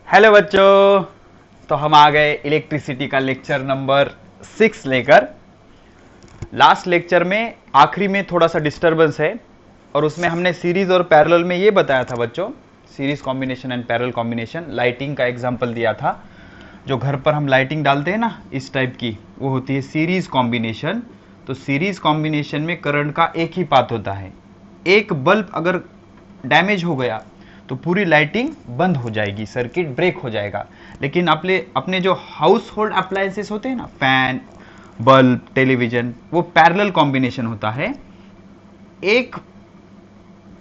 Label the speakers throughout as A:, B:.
A: Hello बच्चों। तो हम आ गए इलेक्ट्रिसिटी का लेक्चर नंबर 6 लेकर। लास्ट लेक्चर में आखिरी में थोड़ा सा डिस्टरबेंस है और उसमें हमने सीरीज और पैरेलल में ये बताया था बच्चों, series combination and parallel combination, lighting का एग्जांपल दिया था। जो घर पर हम लाइटिंग डालते हैं ना इस टाइप की, वो होती है सीरीज कॉम्बिनेशन। तो सीरीज कॉम्बिनेशन में करंट का एक ही पाथ होता है। एक बल्ब अगर डैमेज हो गया तो पूरी लाइटिंग बंद हो जाएगी, सर्किट ब्रेक हो जाएगा। लेकिन अपने जो हाउस होल्ड अप्लायंसेस होते हैं ना, फैन, बल्ब, टेलीविजन, वो पैरेलल कॉम्बिनेशन होता है। एक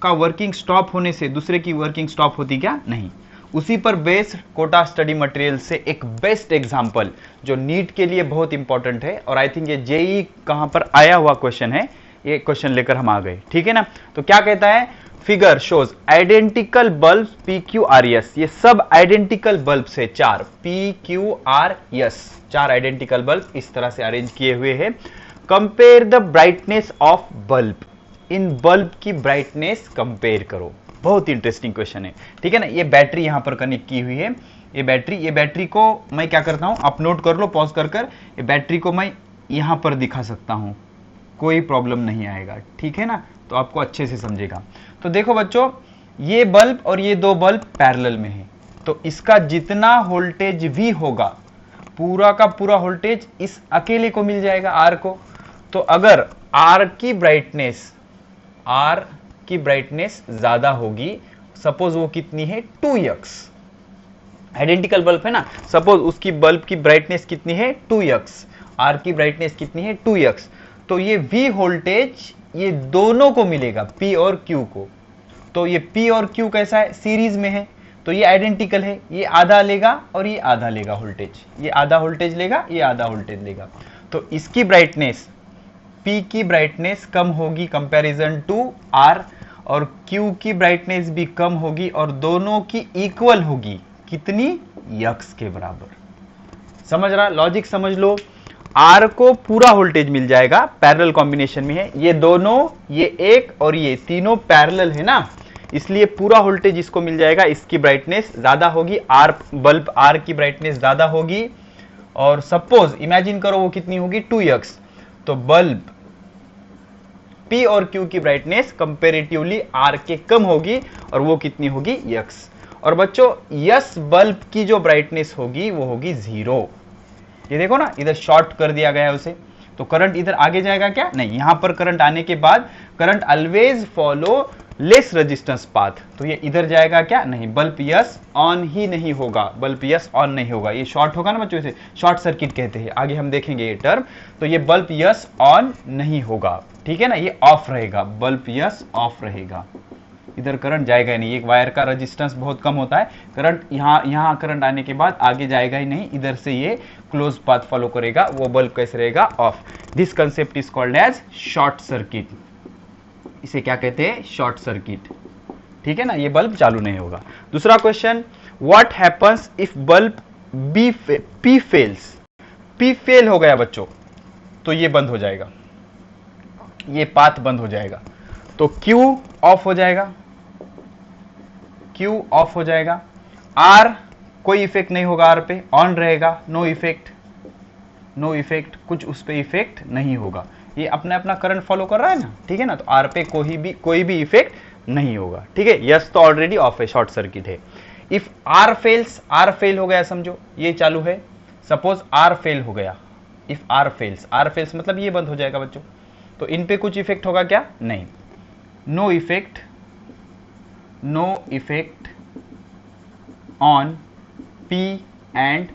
A: का वर्किंग स्टॉप होने से दूसरे की वर्किंग स्टॉप होती क्या? नहीं। उसी पर बेस्ड कोटा स्टडी मटेरियल से एक बेस्ट एग्जांपल जो नीट के लिए बहुत इंपॉर्टेंट है, और आई थिंक ये जेई कहां पर आया हुआ क्वेश्चन है, ये क्वेश्चन लेकर हम आ गए। ठीक है ना? तो क्या कहता है? Figure shows identical bulb P Q R S. ये सब आइडेंटिकल बल्ब से चार, पी क्यू आर एस, चार आइडेंटिकल बल्ब इस तरह से अरेंज किए हुए हैं। Compare the brightness of bulb. In bulb की ब्राइटनेस कंपेयर करो। बहुत इंटरेस्टिंग क्वेश्चन है। ठीक है ना? ये बैटरी यहां पर कनेक्ट की हुई है। ये बैटरी को मैं क्या करता हूं, आप नोट कर लो पॉज कर कर। ये बैटरी को मैं यहां पर दिखा सकता हूं, कोई प्रॉब्लम नहीं आएगा। ठीक है ना? तो आपको अच्छे से समझेगा। तो देखो बच्चों, ये बल्ब और ये दो बल्ब पैरेलल में है, तो इसका जितना वोल्टेज भी होगा, पूरा का पूरा वोल्टेज इस अकेले को मिल जाएगा, आर को। तो अगर आर की ब्राइटनेस ज्यादा होगी, सपोज वो कितनी है 2x, आइडेंटिकल बल्ब है ना, सपोज उसकी बल्ब की ब्राइटनेस कितनी है 2x, आर की ब्राइटनेस कितनी है 2x, तो ये V वोल्टेज ये दोनों को मिलेगा, P और Q को। तो ये P और Q कैसा है? सीरीज में है, तो ये आइडेंटिकल है। ये आधा लेगा और ये आधा लेगा वोल्टेज, ये आधा वोल्टेज लेगा, ये आधा वोल्टेज लेगा। तो इसकी ब्राइटनेस, P की ब्राइटनेस कम होगी कंपैरिजन टू R, और Q की ब्राइटनेस भी कम होगी, और दोनों की इक्वल होगी। कितनी? यक्स के बराबर। समझ रहा? लॉजिक समझ लो। R को पूरा वोल्टेज मिल जाएगा, पैरेलल कॉम्बिनेशन में है। ये दोनों, ये एक और ये तीनों पैरेलल है ना, इसलिए पूरा वोल्टेज इसको मिल जाएगा। इसकी ब्राइटनेस ज्यादा होगी, बल्ब R की ब्राइटनेस ज्यादा होगी, और सपोज इमेजिन करो वो कितनी होगी 2x, तो बल्ब P और Q की ब्राइटनेस कंपेरेटिवली R के कम होगी, और वो कितनी होगी? x। और बच्चों यस बल्ब की जो ब्राइटनेस होगी वो होगी 0। ये देखो ना, इधर शॉर्ट कर दिया गया है उसे, तो करंट इधर आगे जाएगा क्या? नहीं। यहां पर करंट आने के बाद current always follow less resistance path, तो ये इधर जाएगा क्या? नहीं। बल्ब यस ऑन ही नहीं होगा, बल्ब यस ऑन नहीं होगा, ये शॉर्ट होगा ना बच्चों, इसे शॉर्ट सर्किट कहते हैं, आगे हम देखेंगे ये टर्म। तो ये बल्ब यस ऑन नहीं होगा, ठीक है ना, ये ऑफ रहेगा, बल्ब यस ऑफ रहेगा, इधर करंट जाएगा ही नहीं। एक वायर का रेजिस्टेंस बहुत कम होता है, करंट यहां करंट आने के बाद आगे जाएगा ही नहीं, इधर से ये क्लोज पाथ फॉलो करेगा, वो बल्ब कैसे रहेगा? Off. This concept is called as short circuit. इसे क्या कहते हैं? Short circuit. ठीक है ना? ये बल्ब चालू नहीं होगा। दूसरा question, what happens if bulb P fails? P fail हो गया बच्चों, तो ये बंद हो जाएगा, ये पाथ बंद हो जाएगा, तो Q ऑफ हो जाएगा, Q ऑफ हो जाएगा। R कोई इफेक्ट नहीं होगा, R पे ऑन रहेगा, नो इफेक्ट, नो इफेक्ट, कुछ उस पे इफेक्ट नहीं होगा, ये अपना अपना करंट फॉलो कर रहा है ना। ठीक है ना? तो R पे कोई भी इफेक्ट नहीं होगा। ठीक है? यस तो ऑलरेडी ऑफ है, शॉर्ट सर्किट है। If R fails, R fail हो गया, समझो ये चालू है, सपोज R फेल हो गया, इफ R फेल्स मतलब ये बंद हो जाएगा बच्चों, तो इन पे कुछ इफेक्ट होगा क्या? नहीं। No effect on P and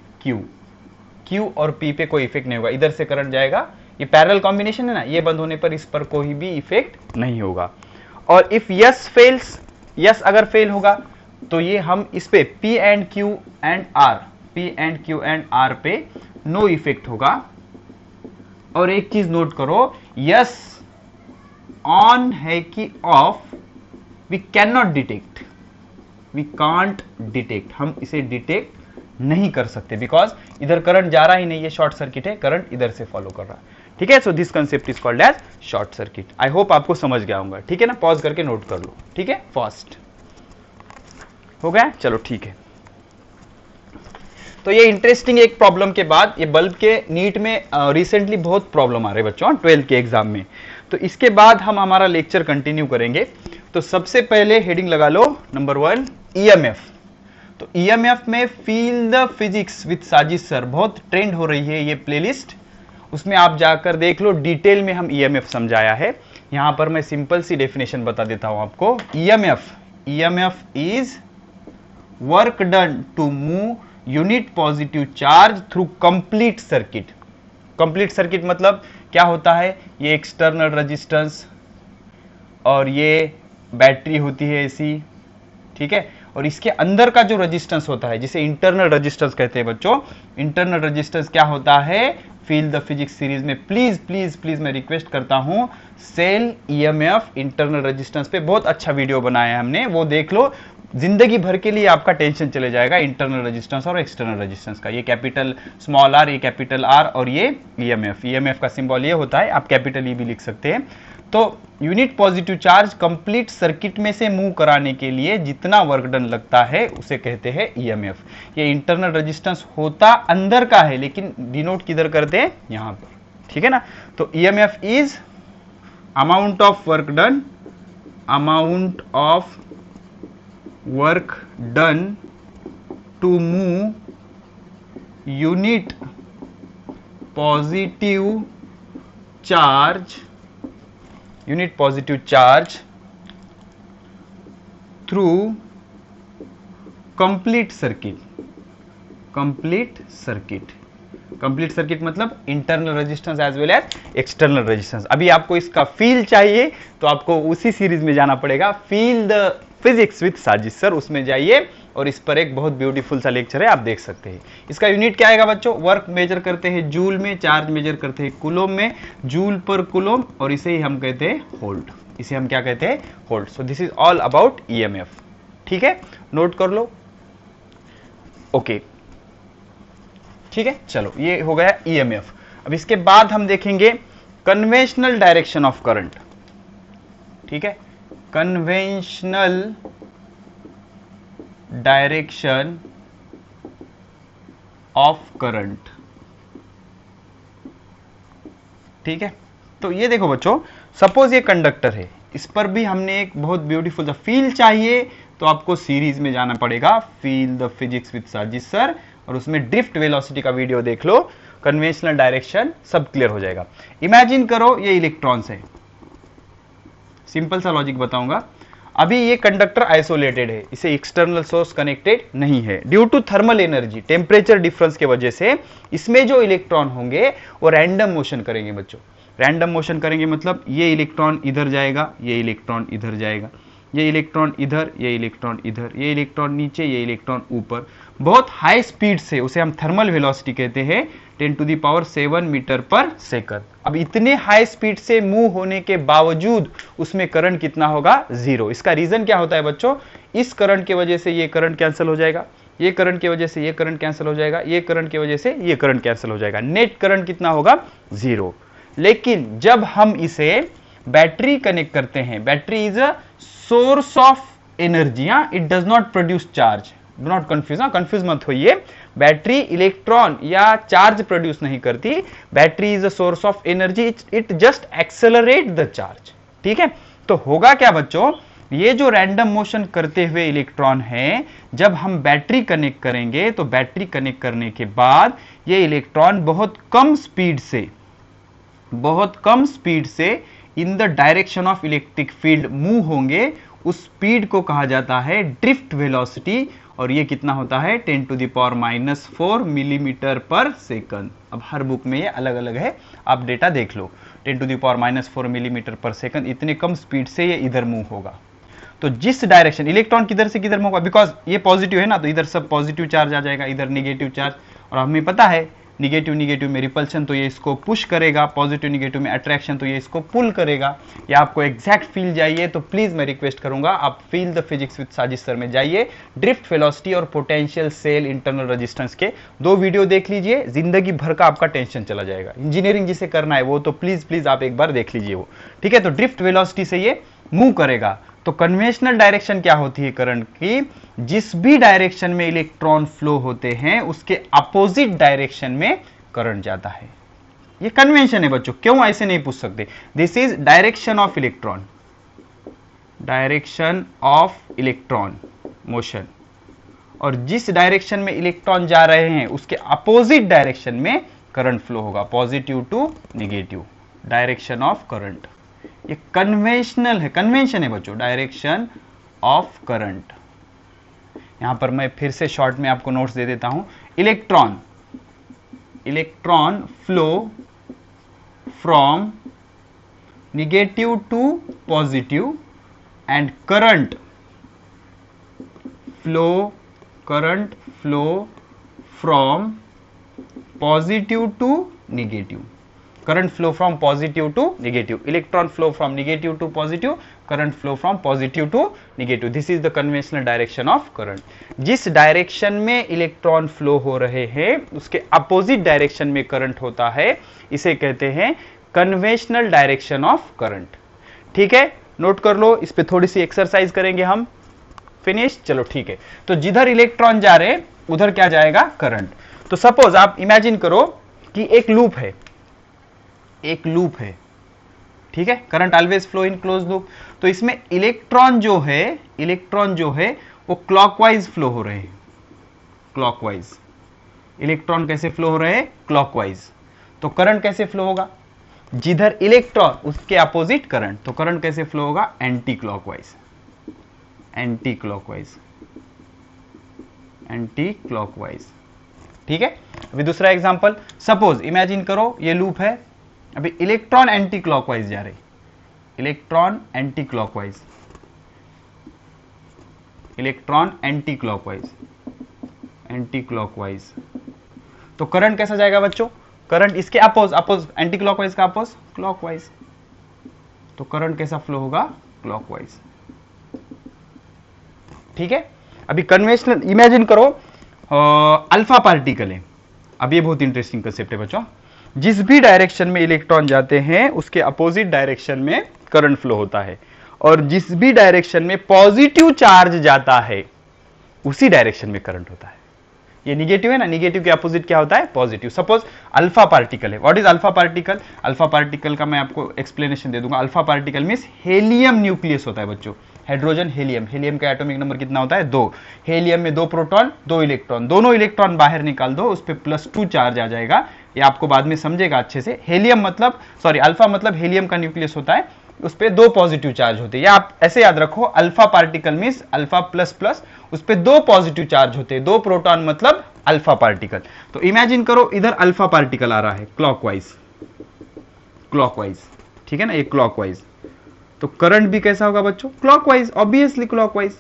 A: Q और P पे कोई इफेक्ट नहीं होगा, इधर से करंट जाएगा, ये पैरेलल कॉम्बिनेशन है ना, ये बंद होने पर इस पर कोई भी इफेक्ट नहीं होगा। और इफ यस फेल्स, यस अगर फेल होगा, तो ये हम इस पे P and Q and R पे नो इफेक्ट होगा। और एक चीज नोट करो, यस ऑन है कि off, we can not detect, we can't detect, हम इसे डिटेक्ट नहीं कर सकते, बिकॉज इधर करंट जा रहा ही नहीं, ये शॉर्ट सर्किट है, करंट इधर से फॉलो कर रहा है। ठीक है? So this concept is called as short circuit. I hope आपको समझ गया होगा। ठीक है ना? पॉज करके नोट कर लो। ठीक है? फास्ट हो गया? चलो ठीक है। तो ये इंटरेस्टिंग एक प्रॉब्लम के बाद ये बल्ब के नीट में रिसेंटली बहुत प्रॉब्लम आ रहे बच्चों 12th के एग्जाम में। तो इसके बाद हम हमारा लेक्चर कंटिन्यू करेंगे। तो सबसे पहले हेडिंग लगा लो नंबर 1 ईएमएफ। तो ईएमएफ में फील द फिजिक्स विद साजिश सर, बहुत ट्रेंड हो रही है ये प्लेलिस्ट, उसमें आप जाकर देख लो, डिटेल में हम ईएमएफ समझाया है। यहां पर मैं सिंपल सी डेफिनेशन बता देता हूं आपको। EMF is work done to move unit positive charge through complete circuit. Complete circuit मतलब क्या होता है, ये एक्सटर्नल रेजिस्टेंस और ये बैटरी होती है ऐसी, ठीक है, और इसके अंदर का जो रेजिस्टेंस होता है जिसे इंटरनल रेजिस्टेंस कहते हैं बच्चों। इंटरनल रेजिस्टेंस क्या होता है, फील द फिजिक्स सीरीज में प्लीज प्लीज प्लीज मैं रिक्वेस्ट करता हूं, सेल ईएमएफ इंटरनल रेजिस्टेंस पे बहुत अच्छा वीडियो बनाया है हमने, वो देख लो। जिंदगी भर के लिए आपका टेंशन चले जाएगा इंटरनल रेजिस्टेंस और एक्सटर्नल रेजिस्टेंस का। ये कैपिटल स्मॉल आर, ये कैपिटल आर और ये ईएमएफ का सिंबल ये होता है, आप कैपिटल ई भी लिख सकते हैं। तो unit positive charge complete circuit में से मूव कराने के लिए जितना वर्क डन लगता है उसे कहते हैं ईएमएफ। ये इंटरनल रेजिस्टेंस होता अंदर का है लेकिन डिनोट किधर करते हैं, यहां पर, ठीक है ना। तो EMF is amount of work done, amount of work done to move unit positive charge through complete circuit मतलब internal resistance as well as external resistance. अभी आपको इसका फील चाहिए तो आपको उसी सीरीज में जाना पड़ेगा, फील द फिजिक्स विद साजिश सर, उसमें जाइए और इस पर एक बहुत ब्यूटीफुल सा लेक्चर है, आप देख सकते हैं। इसका यूनिट क्या आएगा बच्चों, वर्क मेजर करते हैं जूल में, चार्ज मेजर करते हैं कूलोम में, जूल पर कूलोम, और इसे ही हम कहते हैं होल्ट। इसे हम क्या कहते हैं, होल्ट। So this is all about EMF, ठीक है, नोट कर लो। ओके, ठीक है, चलो ये हो गया ईएमएफ। अब इसके बाद हम देखेंगे कन्वेंशनल डायरेक्शन ऑफ करंट, ठीक है, कन्वेंशनल डायरेक्शन ऑफ करंट, ठीक है। तो ये देखो बच्चों, सपोज ये कंडक्टर है, इस पर भी हमने एक बहुत ब्यूटीफुल सा फील चाहिए तो आपको सीरीज में जाना पड़ेगा, फील द फिजिक्स विद साजिश सर, और उसमें ड्रिफ्ट वेलोसिटी का वीडियो देख लो, कन्वेंशनल डायरेक्शन सब क्लियर हो जाएगा। इमेजिन करो ये इलेक्ट्रॉन्स है, सिंपल सा लॉजिक बताऊंगा। अभी ये कंडक्टर आइसोलेटेड है, इसे एक्सटर्नल सोर्स कनेक्टेड नहीं है, due to thermal energy, temperature difference के वजह से इसमें जो इलेक्ट्रॉन होंगे वो रैंडम मोशन करेंगे बच्चों। रैंडम मोशन करेंगे मतलब ये इलेक्ट्रॉन इधर जाएगा, ये इलेक्ट्रॉन इधर जाएगा, ये इलेक्ट्रॉन इधर, ये इलेक्ट्रॉन इधर, ये इलेक्ट्रॉन नीचे, ये इलेक्ट्रॉन ऊपर, बहुत हाई स्पीड से, उसे हम थर्मल वेलोसिटी कहते हैं, 10⁷ मीटर पर सेकंड। अब इतने हाई स्पीड से मूव होने के बावजूद उसमें करंट कितना होगा, 0। इसका रीजन क्या होता है बच्चों, इस करंट की वजह से ये करंट कैंसिल हो जाएगा, ये करंट की वजह से ये करंट कैंसिल हो जाएगा, ये करंट की वजह से ये करंट कैंसिल हो जाएगा, नेट करंट कितना होगा, 0। लेकिन जब हम इसे बैटरी कनेक्ट करते हैं, battery is a source of energy, it does not produce charge, do not confuse, confuse मत होइए, बैटरी इलेक्ट्रॉन या चार्ज प्रोड्यूस नहीं करती, battery is a source of energy, it just accelerate the charge, ठीक है। तो होगा क्या बच्चों, ये जो रैंडम मोशन करते हुए इलेक्ट्रॉन है, जब हम बैटरी कनेक्ट करेंगे तो बैटरी कनेक्ट करने के बाद ये इलेक्ट्रॉन बहुत कम स्पीड से in the direction of electric field move होंगे, उस स्पीड को कहा जाता है ड्रिफ्ट वेलोसिटी, और ये कितना होता है 10⁻⁴ मिलीमीटर पर सेकंड। अब हर बुक में ये अलग अलग है, आप डेटा देख लो, 10⁻⁴ मिलीमीटर पर सेकंड, इतने कम स्पीड से ये इधर मूव होगा। तो जिस डायरेक्शन इलेक्ट्रॉन किधर से किधर मूव होगा, बिकॉज ये पॉजिटिव है ना, तो इधर सब पॉजिटिव चार्ज आ जाएगा, इधर निगेटिव चार्ज, और हमें पता है निगेटिव निगेटिव में रिपल्शन, तो ये इसको पुश करेगा, पॉजिटिव निगेटिव में अट्रैक्शन, तो ये इसको पुल करेगा। या आपको एग्जैक्ट फील चाहिए तो प्लीज मैं रिक्वेस्ट करूंगा आप फील द फिजिक्स विद साजिश सर में जाइए, ड्रिफ्ट वेलोसिटी और पोटेंशियल सेल इंटरनल रेजिस्टेंस के 2 वीडियो देख लीजिए, जिंदगी भर का आपका टेंशन चला जाएगा। इंजीनियरिंग जिसे करना है वो तो प्लीज प्लीज आप एक बार देख लीजिए वो, ठीक है। तो ड्रिफ्ट वेलोसिटी से ये मूव करेगा। तो कन्वेंशनल डायरेक्शन क्या होती है करंट की, जिस भी डायरेक्शन में इलेक्ट्रॉन फ्लो होते हैं उसके अपोजिट डायरेक्शन में करंट जाता है। ये कन्वेंशन है बच्चों, क्यों ऐसे नहीं पूछ सकते। This is direction of electron, direction of electron motion, और जिस डायरेक्शन में इलेक्ट्रॉन जा रहे हैं उसके अपोजिट डायरेक्शन में करंट फ्लो होगा, positive to negative, direction of current. ये कन्वेंशनल है, कन्वेंशन है बच्चों, डायरेक्शन ऑफ करंट। यहां पर मैं फिर से शॉर्ट में आपको नोट्स दे देता हूं। Electron flow from negative to positive and current flow from positive to negative, current flow from positive to negative, electron flow from negative to positive, current flow from positive to negative. This is the conventional direction of current. जिस direction में electron flow हो रहे हैं उसके opposite direction में current होता है, इसे कहते हैं कन्वेंशनल डायरेक्शन ऑफ करंट। ठीक है, नोट कर लो, इस पे थोड़ी सी एक्सरसाइज करेंगे हम। फिनिश, चलो ठीक है। तो जिधर इलेक्ट्रॉन जा रहे उधर क्या जाएगा, करंट। तो सपोज आप इमेजिन करो कि एक लूप है, एक लूप है, ठीक है, current always flow in close loop. तो इसमें इलेक्ट्रॉन जो है वो क्लॉकवाइज फ्लो हो रहे हैं, क्लॉकवाइज। इलेक्ट्रॉन कैसे फ्लो हो रहे हैं, क्लॉकवाइज। तो करंट कैसे फ्लो होगा, जिधर इलेक्ट्रॉन उसके अपोजिट करंट, तो करंट कैसे फ्लो होगा, anti clockwise, anti clockwise, anti clockwise. ठीक है, अभी दूसरा एग्जांपल, सपोज इमेजिन करो ये लूप है, अभी इलेक्ट्रॉन एंटी क्लॉकवाइज जा रहे, electron anti clockwise, electron anti clockwise, anti clockwise. तो करंट कैसा जाएगा बच्चों, करंट इसके अपोज, एंटी क्लॉकवाइज का अपोज क्लॉकवाइज। तो करंट कैसा फ्लो होगा, क्लॉकवाइज। ठीक है, अभी कन्वेंशनल इमेजिन करो अल्फा पार्टिकल है। अब ये बहुत इंटरेस्टिंग कंसेप्ट है बच्चों। जिस भी डायरेक्शन में इलेक्ट्रॉन जाते हैं उसके अपोजिट डायरेक्शन में करंट फ्लो होता है, और जिस भी डायरेक्शन में पॉजिटिव चार्ज जाता है उसी डायरेक्शन में करंट होता है। ये निगेटिव है ना, निगेटिव के अपोजिट क्या होता है, पॉजिटिव। सपोज अल्फा पार्टिकल है। What is alpha particle, alpha particle का मैं आपको एक्सप्लेनेशन दे दूंगा। Alpha particle means helium nucleus होता है बच्चों, हाइड्रोजन हीलियम, हीलियम का एटॉमिक नंबर कितना होता है, 2। हीलियम में 2 प्रोटॉन 2 इलेक्ट्रॉन, दोनों इलेक्ट्रॉन बाहर निकाल दो, उस पर +2 चार्ज आ जाएगा। ये आपको बाद में समझेगा अच्छे से। हेलियम मतलब, सॉरी, अल्फा मतलब हेलियम का न्यूक्लियस होता है, उस पर 2 पॉजिटिव चार्ज होते हैं। या आप ऐसे याद रखो, alpha particle means alpha plus plus, उस पर 2 पॉजिटिव चार्ज होते हैं, 2 प्रोटॉन मतलब अल्फा पार्टिकल। तो इमेजिन करो इधर अल्फा पार्टिकल आ रहा है क्लॉकवाइज, क्लॉकवाइज, ठीक है ना, ये क्लॉकवाइज। तो करंट भी कैसा होगा बच्चों, क्लॉकवाइज, ऑब्वियसली क्लॉकवाइज।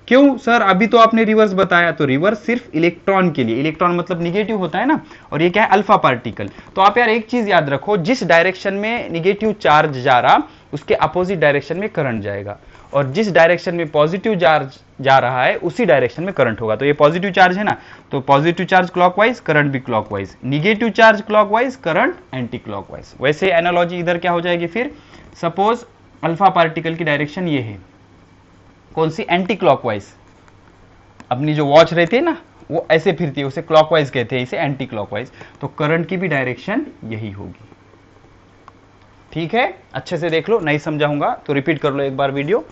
A: क्यों सर, अभी तो आपने रिवर्स बताया। तो रिवर्स सिर्फ इलेक्ट्रॉन के लिए, इलेक्ट्रॉन मतलब निगेटिव होता है ना, और ये क्या है, अल्फा पार्टिकल। तो आप यार एक चीज याद रखो, जिस डायरेक्शन में निगेटिव चार्ज जा रहा उसके अपोजिट डायरेक्शन में करंट जाएगा, और जिस डायरेक्शन में पॉजिटिव चार्ज जा रहा है उसी डायरेक्शन में करंट होगा। तो ये पॉजिटिव चार्ज है ना, तो पॉजिटिव चार्ज क्लॉकवाइज, करंट भी clockwise. Negative charge clockwise, current anti clockwise. वैसे एनालॉजी इधर क्या हो जाएगी फिर, सपोज अल्फा पार्टिकल की डायरेक्शन ये है, कौन सी, एंटी क्लॉकवाइज। अपनी जो वॉच रहती है ना वो ऐसे फिरती है, उसे क्लॉकवाइज कहते हैं, इसे एंटी क्लॉकवाइज। तो करंट की भी डायरेक्शन यही होगी। ठीक है, अच्छे से देख लो, नहीं समझाऊंगा तो रिपीट कर लो एक बार वीडियो।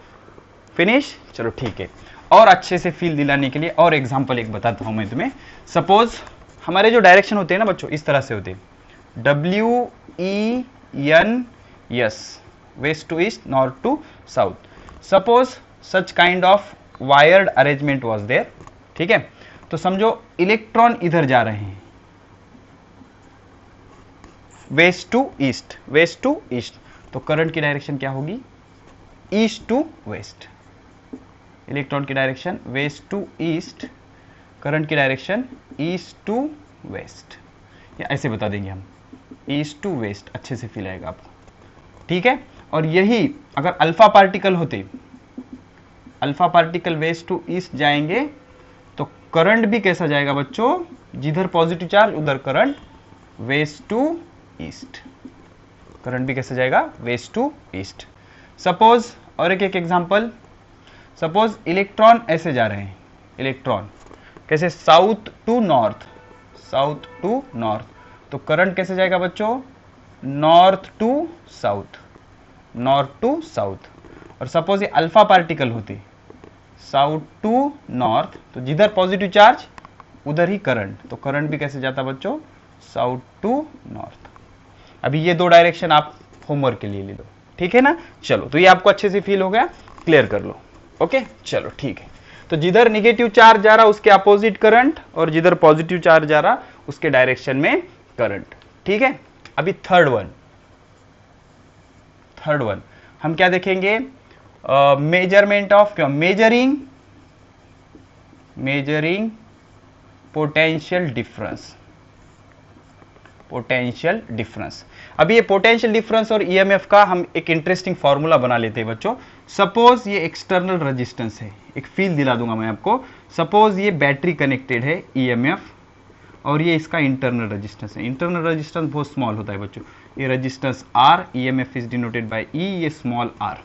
A: फिनिश, चलो ठीक है। और अच्छे से फील दिलाने के लिए और एग्जांपल एक बताता हूं मैं तुम्हें। सपोज हमारे जो डायरेक्शन होते हैं ना बच्चों, इस तरह से होते हैं, WENS, west to east, north to south. Suppose such kind of wired arrangement was there. ठीक है, तो समझो इलेक्ट्रॉन इधर जा रहे हैं, west to east, west to east. तो करंट की डायरेक्शन क्या होगी, ईस्ट टू वेस्ट। इलेक्ट्रॉन की direction west to east, current की डायरेक्शन ईस्ट टू वेस्ट, या ऐसे बता देंगे हम, ईस्ट टू वेस्ट। अच्छे से फील आएगा आपको। ठीक है, और यही अगर अल्फा पार्टिकल होते, alpha particle west to east जाएंगे तो करंट भी कैसा जाएगा बच्चों, जिधर पॉजिटिव चार्ज उधर current, west to east. Current भी कैसे जाएगा, वेस्ट टू ईस्ट। सपोज और एक एग्जांपल, सपोज इलेक्ट्रॉन ऐसे जा रहे हैं, इलेक्ट्रॉन कैसे, south to north, south to north, तो करंट कैसे जाएगा बच्चों, north to south, north to south. और सपोज ये अल्फा पार्टिकल होती, साउथ टू नॉर्थ, तो जिधर पॉजिटिव चार्ज उधर ही करंट, तो करंट भी कैसे जाता बच्चों, साउथ टू नॉर्थ। अभी ये दो डायरेक्शन आप होमवर्क के लिए ले लो, ठीक है ना। चलो, तो ये आपको अच्छे से फील हो गया, क्लियर कर लो। ओके, चलो ठीक है। तो जिधर निगेटिव चार्ज जा रहा उसके अपोजिट करंट, और जिधर पॉजिटिव चार्ज जा रहा उसके डायरेक्शन में करंट, ठीक है। अभी थर्ड वन हम क्या देखेंगे, measurement of, measuring potential difference, potential difference. अभी ये पोटेंशियल डिफरेंस और ईएमएफ का हम एक इंटरेस्टिंग फॉर्मूला बना लेते हैं बच्चों। सपोज ये एक्सटर्नल रेजिस्टेंस है, एक फील दिला दूंगा मैं आपको। सपोज ये बैटरी कनेक्टेड है ईएमएफ, और ये इसका इंटरनल रेजिस्टेंस है। इंटरनल रेजिस्टेंस बहुत स्मॉल होता है बच्चों, ये resistance R, EMF is denoted by E, ये स्मॉल आर,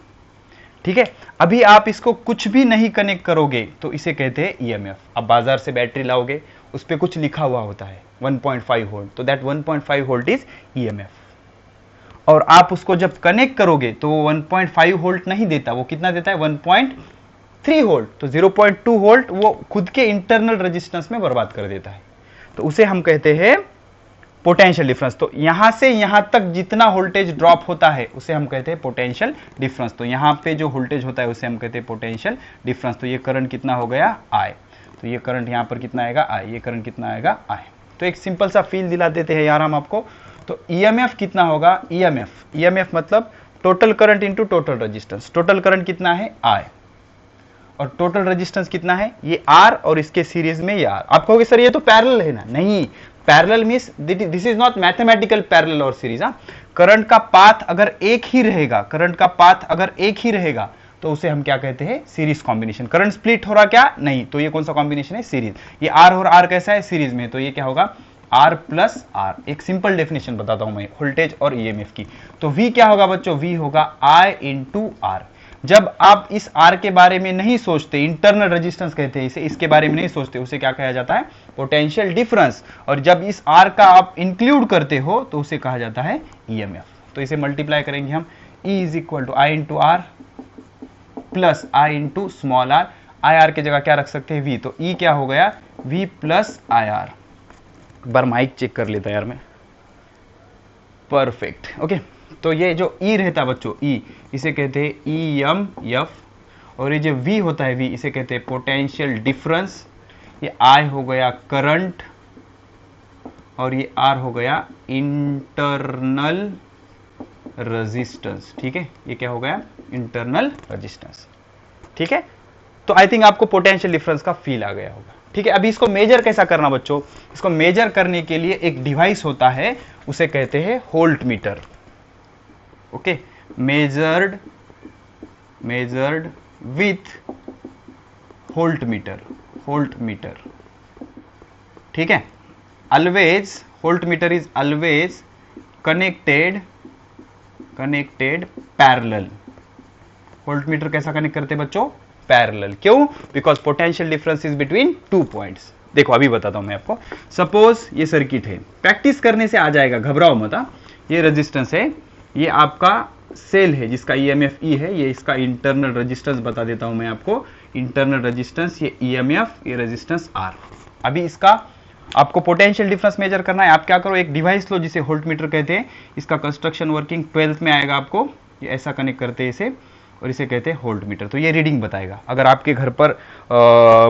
A: ठीक है। अभी आप इसको कुछ भी नहीं कनेक्ट करोगे तो इसे कहते हैं ईएमएफ। अब बाजार से बैटरी लाओगे, उस पर कुछ लिखा हुआ होता है 1.5 वोल्ट, तो दैट 1.5 वोल्ट इज ईएमएफ। और आप उसको जब कनेक्ट करोगे तो 1.5 वोल्ट नहीं देता, वो कितना देता है, 1.3 वोल्ट। तो 0.2 वोल्ट वो खुद के इंटरनल रेजिस्टेंस में बर्बाद कर देता है, तो उसे हम कहते हैं पोटेंशियल डिफरेंस। तो यहां से यहां तक जितना वोल्टेज ड्रॉप होता है उसे हम कहते हैं पोटेंशियल डिफरेंस। तो यहां पे जो वोल्टेज होता है उसे हम कहते हैं पोटेंशियल डिफरेंस। तो ये करंट कितना हो गया, आई, तो ये करंट यहां पर कितना आएगा, आई, ये करंट कितना आएगा, आई। तो एक सिंपल सा फील दिला देते हैं यार हम आपको। तो ईएमएफ कितना होगा, ईएमएफ मतलब total current into total resistance. Total current कितना है, आई, और टोटल रेजिस्टेंस कितना है, ये आर, और इसके सीरीज में ये आर। आप कहोगे सर ये तो पैरेलल है ना, नहीं, parallel means this is not mathematical parallel और सीरीज। करंट का पाथ अगर एक ही रहेगा, करंट का पाथ अगर एक ही रहेगा तो उसे हम क्या कहते हैं, सीरीज कॉम्बिनेशन। करंट स्प्लिट हो रहा क्या, नहीं, तो ये कौन सा कॉम्बिनेशन है, सीरीज। ये आर और आर कैसा है, सीरीज में, तो ये क्या होगा, आर प्लस आर। एक सिंपल डेफिनेशन बताता हूं मैं वोल्टेज और ईएमएफ की। तो वी क्या होगा बच्चों, वी होगा आई इंटू आर। जब आप इस आर के बारे में नहीं सोचते, इंटरनल रेजिस्टेंस कहते हैं इसे, इसके बारे में नहीं सोचते, उसे क्या कहा जाता है, पोटेंशियल डिफरेंस। और जब इस आर का आप इंक्लूड करते हो तो उसे कहा जाता है ईएमएफ। तो इसे मल्टीप्लाई करेंगे हम, E is equal to I into R plus I into small R. I R की जगह क्या रख सकते हैं, वी, तो ई क्या हो गया, वी प्लस आई आर। बार माइक चेक कर लेता यार मैं, परफेक्ट, ओके। तो ये जो ई रहता बच्चों, ई, इसे कहते हैं ईएमएफ, और ये जो वी होता है, वी, इसे कहते हैं पोटेंशियल डिफरेंस। ये आई हो गया करंट, और ये आर हो गया इंटरनल रेजिस्टेंस, ठीक है। ये क्या हो गया, इंटरनल रेजिस्टेंस, ठीक है। तो आई थिंक आपको पोटेंशियल डिफरेंस का फील आ गया होगा, ठीक है। अभी इसको मेजर कैसा करना बच्चों, इसको मेजर करने के लिए एक डिवाइस होता है, उसे कहते हैं volt metre, okay. Measured with volt meter, ठीक है। Always volt meter is always connected parallel. Volt meter कैसा कनेक्ट करते हैं बच्चों, पैरेलल। क्यों, because potential difference is between 2 points. देखो अभी बताता हूं मैं आपको। सपोज ये सर्किट है, प्रैक्टिस करने से आ जाएगा, घबराओ मत। ये रेजिस्टेंस है, ये आपका सेल है जिसका ईएमएफ ई है, ये इसका इंटरनल रेजिस्टेंस बता देता हूं मैं आपको, इंटरनल रेजिस्टेंस, ये ईएमएफ, ये रेजिस्टेंस आर। अभी इसका आपको पोटेंशियल डिफरेंस मेजर करना है। आप क्या करो, एक डिवाइस लो जिसे वोल्ट मीटर कहते हैं। इसका कंस्ट्रक्शन वर्किंग 12th में आएगा आपको। ये ऐसा कनेक्ट करते हैं इसे, और इसे कहते हैं वोल्ट मीटर। तो ये रीडिंग बताएगा। अगर आपके घर पर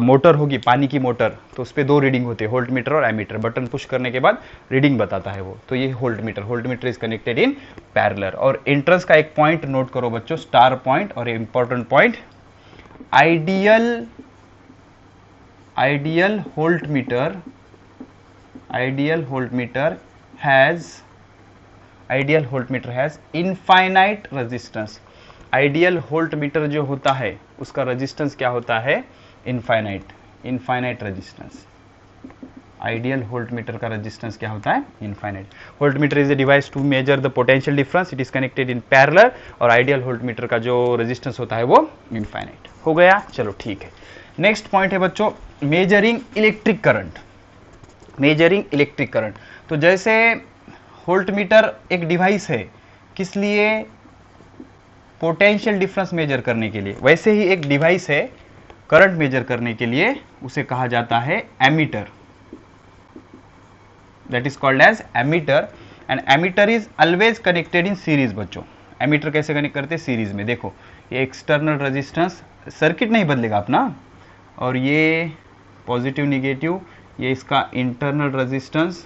A: मोटर होगी, पानी की मोटर, तो उस पर 2 रीडिंग होते हैं, वोल्ट मीटर और एमीटर। बटन पुश करने के बाद रीडिंग बताता है वो। तो ये volt meter is connected in parallel. और एंट्रेंस का एक पॉइंट नोट करो बच्चों, स्टार पॉइंट, और important point, ideal volt meter has infinite resistance. Ideal volt meter जो होता है उसका रेजिस्टेंस क्या होता है, इनफाइनाइट रेजिस्टेंस। आइडियल वोल्टमीटर का रेजिस्टेंस क्या होता है? Infinite. Voltmeter is a device to measure the potential difference, it is connected in parallel, और आइडियल वोल्टमीटर का जो रेजिस्टेंस होता है वो इनफाइनाइट। हो गया, चलो ठीक है। नेक्स्ट पॉइंट है बच्चों measuring electric current. Measuring electric current, तो जैसे वोल्टमीटर एक डिवाइस है किस लिए? पोटेंशियल डिफरेंस मेजर करने के लिए, वैसे ही एक डिवाइस है करंट मेजर करने के लिए, उसे कहा जाता है ammeter, that is called as ammeter. And ammeter is always connected in series. बच्चों एमीटर कैसे कनेक्ट करते हैं? सीरीज में। देखो ये एक्सटर्नल रेजिस्टेंस, सर्किट नहीं बदलेगा अपना, और ये पॉजिटिव निगेटिव, ये इसका इंटरनल रेजिस्टेंस,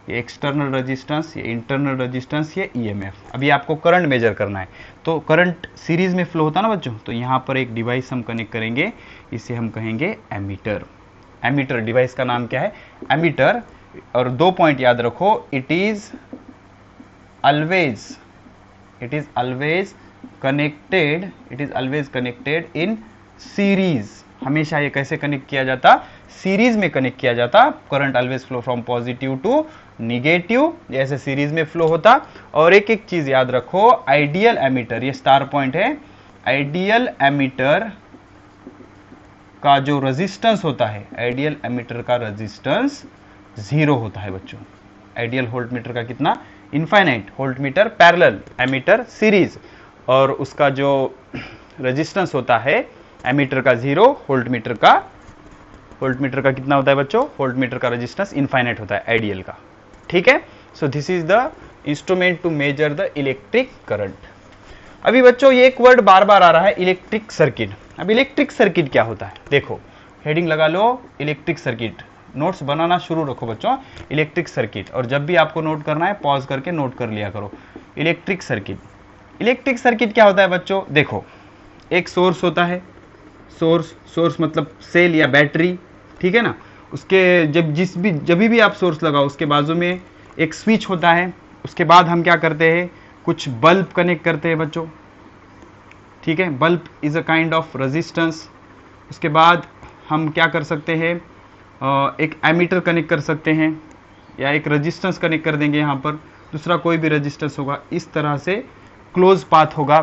A: ये एक्सटर्नल रेजिस्टेंस, ये इंटरनल रेजिस्टेंस, ये ईएमएफ। अभी आपको करंट मेजर करना है, तो करंट सीरीज में फ्लो होता है ना बच्चों, तो यहाँ पर एक डिवाइस हम कनेक्ट करेंगे, इसे हम कहेंगे एमीटर। एमीटर डिवाइस का नाम क्या है? एमीटर। और 2 पॉइंट याद रखो, it is always connected in series. हमेशा ये कैसे कनेक्ट किया जाता? सीरीज में कनेक्ट किया जाता। Current always flow from positive to negative, ऐसे सीरीज में फ्लो होता। और एक एक चीज याद रखो, आइडियल एमीटर, ये स्टार पॉइंट है, आइडियल एमीटर का जो रेजिस्टेंस होता है, आइडियल एमीटर का रेजिस्टेंस 0 होता है बच्चों। आइडियल वोल्टमीटर का कितना? Infinite. Voltmeter parallel, ammeter series, और उसका जो रेजिस्टेंस होता है एमीटर का 0, वोल्टमीटर का कितना होता है बच्चों? वोल्टमीटर का रेजिस्टेंस इनफाइनाइट होता है आइडियल का। ठीक है, so this is the instrument to measure the electric current. अभी बच्चों ये एक वर्ड बार बार आ रहा है, इलेक्ट्रिक सर्किट। अब इलेक्ट्रिक सर्किट क्या होता है? देखो हेडिंग लगा लो, इलेक्ट्रिक सर्किट। नोट्स बनाना शुरू रखो बच्चों, इलेक्ट्रिक सर्किट, और जब भी आपको नोट करना है पॉज करके नोट कर लिया करो। इलेक्ट्रिक सर्किट, इलेक्ट्रिक सर्किट क्या होता है बच्चों? देखो एक सोर्स होता है, सोर्स मतलब सेल या बैटरी, ठीक है ना। उसके जब भी आप सोर्स लगाओ उसके बाजू में एक स्विच होता है। उसके बाद हम क्या करते हैं? कुछ बल्ब कनेक्ट करते हैं बच्चों, ठीक है। Bulb is a kind of resistance. उसके बाद हम क्या कर सकते हैं? एक एमीटर कनेक्ट कर सकते हैं, या एक रेजिस्टेंस कनेक्ट कर देंगे यहाँ पर, दूसरा कोई भी रेजिस्टेंस होगा। इस तरह से क्लोज पाथ होगा।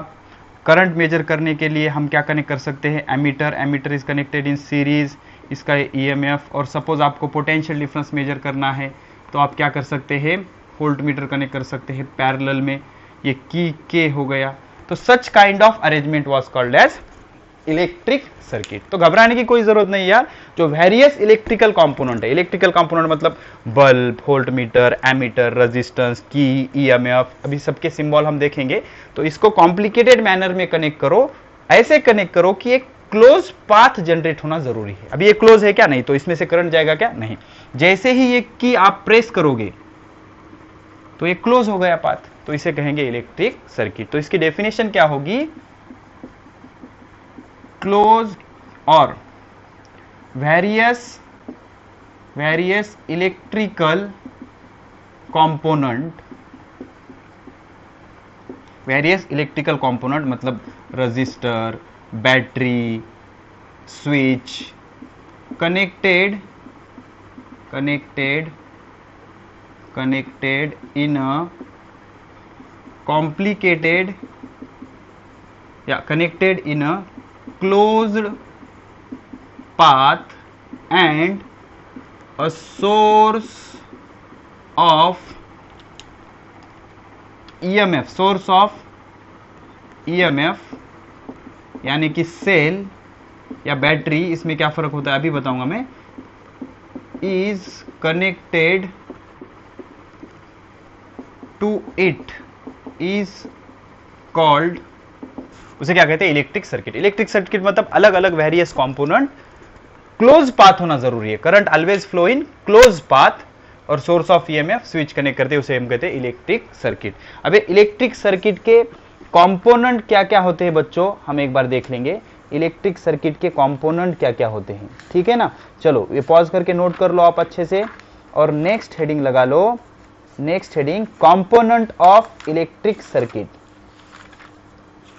A: करंट मेजर करने के लिए हम क्या कनेक्ट कर सकते हैं? Ammeter is connected in series, इसका ईएमएफ। और सपोज आपको पोटेंशियल डिफरेंस मेजर करना है तो आप क्या कर सकते हैं? वोल्टमीटर कनेक्ट कर सकते हैं पैरेलल में, ये की के हो गया। तो such kind of arrangement was called as electric circuit. तो घबराने की कोई जरूरत नहीं यार, जो वेरियस इलेक्ट्रिकल कंपोनेंट है, इलेक्ट्रिकल कंपोनेंट मतलब bulb, voltmeter, ammeter, resistance, key, EMF, अभी सबके सिंबल हम देखेंगे। तो इसको कॉम्प्लिकेटेड मैनर में कनेक्ट करो, ऐसे कनेक्ट करो कि एक क्लोज पाथ जनरेट होना जरूरी है। अभी ये क्लोज है क्या? नहीं, तो इसमें से करंट जाएगा क्या? नहीं। जैसे ही ये की आप प्रेस करोगे तो ये क्लोज हो गया पाथ, तो इसे कहेंगे इलेक्ट्रिक सर्किट। तो इसकी डेफिनेशन क्या होगी? क्लोज और वेरियस इलेक्ट्रिकल कंपोनेंट मतलब register, battery, switch connected in a complicated connected in a closed path and a source of EMF यानी कि सेल या बैटरी, इसमें क्या फर्क होता है अभी बताऊंगा मैं, is connected to it is called, उसे क्या कहते हैं? Electric circuit. इलेक्ट्रिक सर्किट मतलब अलग अलग वेरियस कंपोनेंट, क्लोज पाथ होना जरूरी है। Current always flow in close path और source of EMF switch connect करते हैं, उसे हम कहते हैं इलेक्ट्रिक सर्किट। अब इलेक्ट्रिक सर्किट के कंपोनेंट क्या क्या होते हैं बच्चों, हम एक बार देख लेंगे इलेक्ट्रिक सर्किट के कंपोनेंट क्या क्या होते हैं, ठीक है ना। चलो ये पॉज करके नोट कर लो आप अच्छे से, और नेक्स्ट हेडिंग लगा लो, next heading component of electric circuit,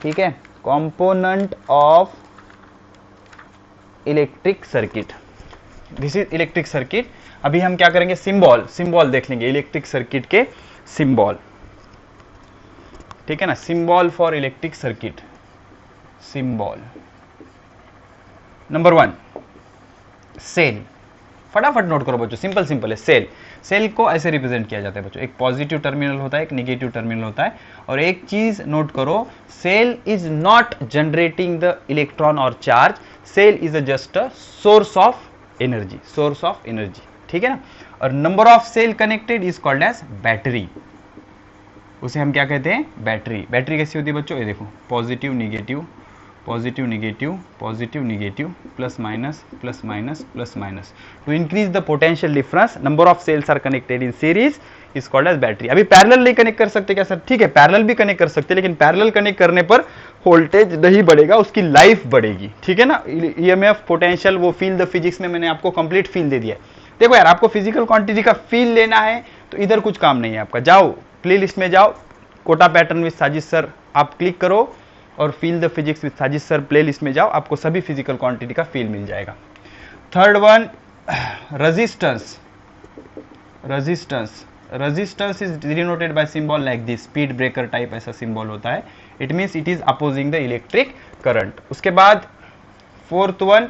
A: ठीक है, component of electric circuit. This is electric circuit. अभी हम क्या करेंगे, सिंबल सिंबल देख लेंगे इलेक्ट्रिक सर्किट के सिंबल, ठीक है ना, symbol for electric circuit. Symbol number 1 cell, फटाफट नोट करो बच्चों, सिंपल सिंपल है। सेल, सेल को ऐसे रिप्रेजेंट किया जाता है बच्चों, एक पॉजिटिव टर्मिनल होता है, एक नेगेटिव टर्मिनल होता है। और एक चीज नोट करो, cell is not generating the electron और charge, cell is just a source of energy, source of energy, ठीक है ना। और number of cell connected is called as battery, उसे हम क्या कहते हैं, बैटरी। बैटरी कैसी होती है बच्चों, ये देखो, positive negative, positive negative, positive negative, plus minus plus minus plus minus, to increase the potential difference number of cells are connected in series is called as battery. अभी पैरेलल नहीं connect कर सकते क्या सर, ठीक है parallel भी connect कर सकते, लेकिन पैरेलल कनेक्ट करने पर वोल्टेज नहीं बढ़ेगा, उसकी लाइफ बढ़ेगी, ठीक है ना। ईएमएफ पोटेंशियल वो फील द फिजिक्स में मैंने आपको कंप्लीट फील दे दिया। देखो यार, आपको फिजिकल क्वांटिटी का फील लेना है तो इधर कुछ काम नहीं है आपका, जाओ प्ले लिस्ट में जाओ, कोटा पैटर्न विद साजिश सर आप क्लिक करो और फील द फिजिक्स विद साजिश सर प्ले लिस्ट में जाओ, आपको सभी फिजिकल क्वांटिटी का फील मिल जाएगा। Third one resistance, resistance, resistance is denoted bye symbol like this, speed breaker type ऐसा सिंबल होता है, it means it is opposing the electric current. उसके बाद फोर्थ वन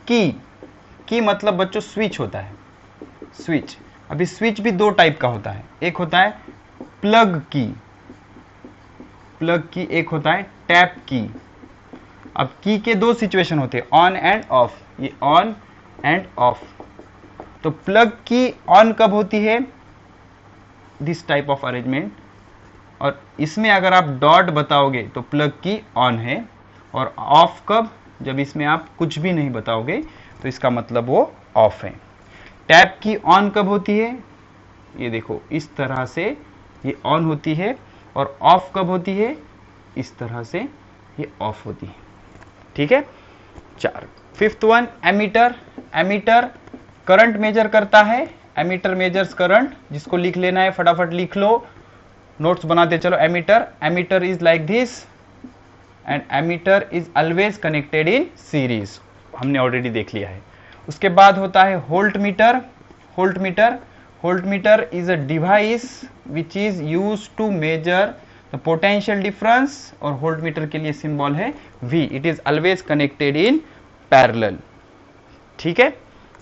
A: की, की मतलब बच्चों स्विच होता है, स्विच। अभी स्विच भी दो टाइप का होता है, एक होता है प्लग की, प्लग की, एक होता है टैप की। अब की के दो सिचुएशन होते हैं, ऑन एंड ऑफ, ये ऑन एंड ऑफ। तो प्लग की ऑन कब होती है, दिस टाइप ऑफ अरेंजमेंट, और इसमें अगर आप डॉट बताओगे तो प्लग की ऑन है, और ऑफ कब, जब इसमें आप कुछ भी नहीं बताओगे तो इसका मतलब वो ऑफ है। टैप की ऑन कब होती है, ये देखो इस तरह से ये ऑन होती है, और ऑफ कब होती है, इस तरह से ये ऑफ होती है, ठीक है। 4 fifth one ammeter, ammeter current measure करता है, एमीटर मेजर्स करंट, जिसको लिख लेना है फटाफट लिख लो, नोट्स बनाते चलो। Ammeter, ammeter is like this and ammeter is always connected in series, हमने ऑलरेडी देख लिया है। उसके बाद होता है volt meter, volt meter, volt meter is a device which is use to measure the potential difference, और वोल्ट मीटर के लिए सिंबल है V, it is always connected in parallel, ठीक है।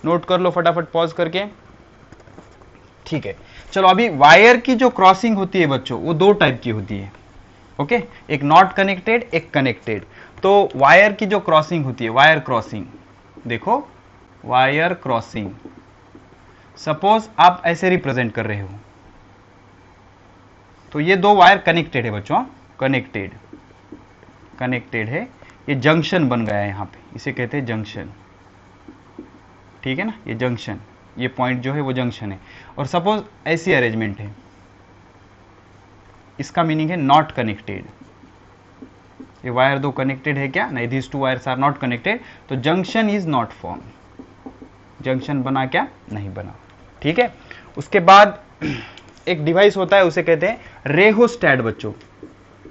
A: नोट कर लो फटाफट पॉज करके, ठीक है। चलो अभी वायर की जो क्रॉसिंग होती है बच्चों, वो दो टाइप की होती है, ओके, एक नॉट कनेक्टेड, एक कनेक्टेड। तो वायर की जो क्रॉसिंग होती है, वायर क्रॉसिंग, देखो वायर क्रॉसिंग, सपोज आप ऐसे रिप्रेजेंट कर रहे हो, तो ये दो वायर कनेक्टेड है बच्चों, कनेक्टेड, कनेक्टेड है, ये जंक्शन बन गया है यहाँ पे, इसे कहते हैं जंक्शन, ठीक है ना, ये जंक्शन, ये पॉइंट जो है वो जंक्शन है। और सपोज ऐसी अरेंजमेंट है, इसका मीनिंग है नॉट कनेक्टेड, ये वायर दो कनेक्टेड है क्या, नहीं, these two wires are not connected, तो junction is not form, junction बना क्या, नहीं बना, ठीक है। उसके बाद एक डिवाइस होता है, उसे कहते हैं रेहोस्टैट बच्चों,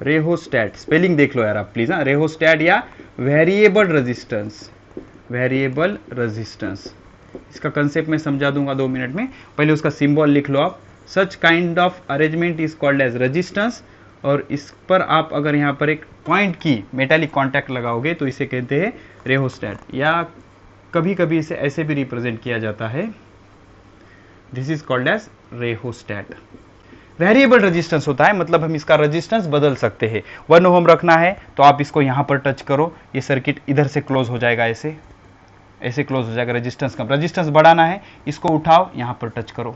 A: रेहोस्टैट, स्पेलिंग देख लो यार आप प्लीज, हाँ, रेहोस्टैट या वेरिएबल रेजिस्टेंस, वेरिएबल रेजिस्टेंस, इसका कंसेप्ट मैं समझा दूंगा 2 मिनट में, पहले उसका सिंबल लिख लो आप। Such kind of arrangement is called as resistance, और इस पर आप अगर यहाँ पर एक पॉइंट की मेटालिक कॉन्टैक्ट लगाओगे तो इसे कहते हैं रेहोस्टैट, या कभी कभी इसे ऐसे भी रिप्रेजेंट किया जाता है, this is called as rheostat. Variable resistance होता है, मतलब हम इसका रेजिस्टेंस बदल सकते हैं। 1 ओम रखना है तो आप इसको यहाँ पर टच करो, ये सर्किट इधर से क्लोज हो जाएगा, ऐसे ऐसे क्लोज हो जाएगा, रेजिस्टेंस कम। रेजिस्टेंस बढ़ाना है, इसको उठाओ, यहाँ पर टच करो,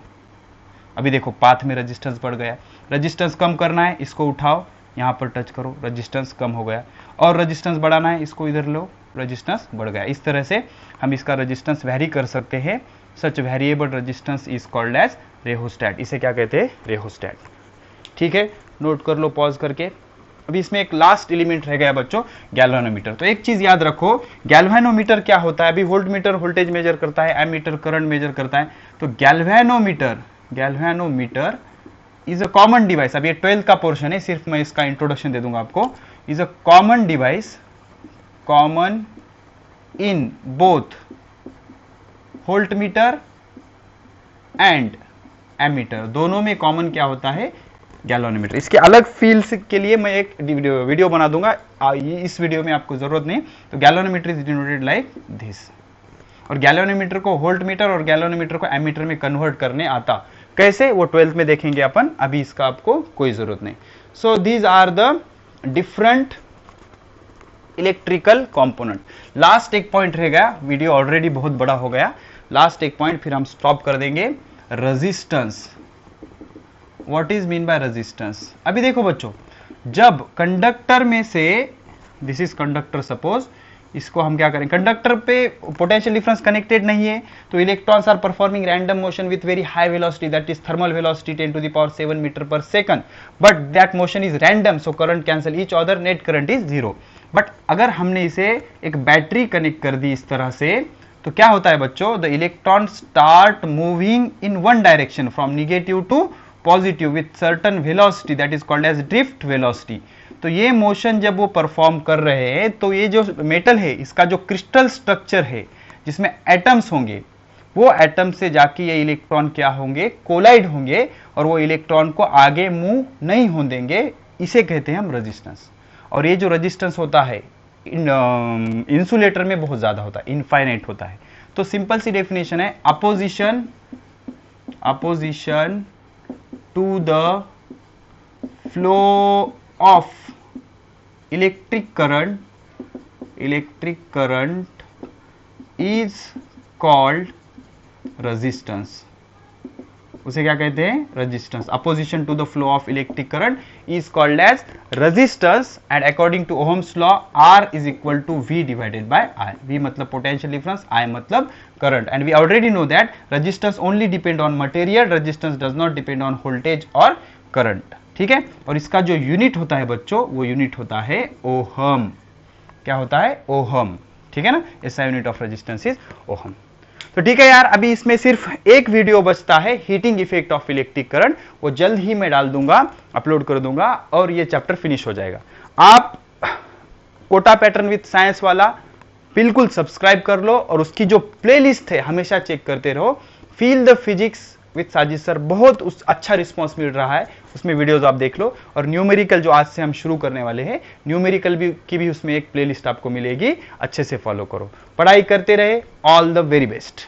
A: अभी देखो पाथ में रेजिस्टेंस बढ़ गया। रेजिस्टेंस कम करना है, इसको उठाओ, यहाँ पर टच करो, रेजिस्टेंस कम हो गया। और रेजिस्टेंस बढ़ाना है, इसको इधर लो, रेजिस्टेंस बढ़ गया। इस तरह से हम इसका रेजिस्टेंस वेरी कर सकते हैं। Such variable resistance is called as rheostat, इसे क्या कहते हैं, रेहोस्टैट, ठीक है। नोट कर लो पॉज करके। अभी इसमें एक लास्ट एलिमेंट रह गया बच्चों, गैल्वेनोमीटर। तो एक चीज याद रखो, गैल्वेनोमीटर क्या होता है, अभी वोल्ट मीटर वोल्टेज मेजर करता है, एमीटर करंट मेजर करता है, तो galvanometer, galvanometer is a common device. अब ये 12th का पोर्शन है, सिर्फ मैं इसका इंट्रोडक्शन दे दूंगा आपको। Is a common device, common in both volt meter and ammeter, दोनों में कॉमन क्या होता है, गैल्वेनोमीटर। इसके अलग फील्ड्स के लिए मैं एक वीडियो बना दूंगा, इस वीडियो में आपको जरूरत नहीं। तो galvanometer is denoted like this, और गैल्वेनोमीटर को वोल्ट मीटर और गैल्वेनोमीटर को एमीटर में कन्वर्ट करने आता कैसे, वो 12th में देखेंगे अपन, अभी इसका आपको कोई जरूरत नहीं। So these are the different electrical component. Last एक पॉइंट रह गया, वीडियो ऑलरेडी बहुत बड़ा हो गया, लास्ट एक पॉइंट फिर हम स्टॉप कर देंगे, resistance. What is mean by resistance? अभी देखो बच्चों, जब कंडक्टर में से, दिस इज कंडक्टर सपोज, इसको हम क्या करें, कंडक्टर पे पोटेंशियल डिफरेंस कनेक्टेड नहीं है, तो electrons are performing random motion with very high velocity, that is thermal velocity 10⁻⁷ metre per second, but that motion is random, so current cancel each other, net current is 0। But अगर हमने इसे एक battery connect कर दी इस तरह से, तो क्या होता है बच्चों, the electron start moving in one direction from negative to positive with certain velocity, that is called as drift velocity. तो ये मोशन जब वो परफॉर्म कर रहे हैं, तो ये जो मेटल है, इसका जो क्रिस्टल स्ट्रक्चर है जिसमें एटम्स होंगे, वो एटम से जाके ये इलेक्ट्रॉन क्या होंगे, कोलाइड होंगे, और वो इलेक्ट्रॉन को आगे मूव नहीं होने देंगे, इसे कहते हैं हम रेजिस्टेंस। और ये जो रेजिस्टेंस होता है इंसुलेटर में बहुत ज्यादा होता है, इनफाइनाइट होता है। तो सिंपल सी डेफिनेशन है, opposition to the flow of electric current is called resistance. उसे क्या कहते हैं, resistance. Opposition to the flow of electric current is called as resistance, and according to Ohm's law R is equal to V divided by I। V मतलब potential difference, I मतलब current, and we already know that resistance only depend on material, resistance does not depend on voltage और current, ठीक है। और इसका जो unit होता है बच्चों, वो यूनिट होता है ओहम। क्या होता है, ओहम, ठीक है ना। ऐसा unit of resistance is ohm. तो ठीक है यार, अभी इसमें सिर्फ एक वीडियो बचता है, heating effect of electric current, वो जल्द ही मैं डाल दूंगा, अपलोड कर दूंगा, और ये चैप्टर फिनिश हो जाएगा। आप कोटा पैटर्न विद साइंस वाला बिल्कुल सब्सक्राइब कर लो, और उसकी जो प्लेलिस्ट है हमेशा चेक करते रहो। Feel the physics with Sajid sir, बहुत अच्छा रिस्पॉन्स मिल रहा है, उसमें वीडियोस आप देख लो। और न्यूमेरिकल जो आज से हम शुरू करने वाले हैं, न्यूमेरिकल की भी उसमें एक प्लेलिस्ट आपको मिलेगी, अच्छे से फॉलो करो, पढ़ाई करते रहे। All the very best.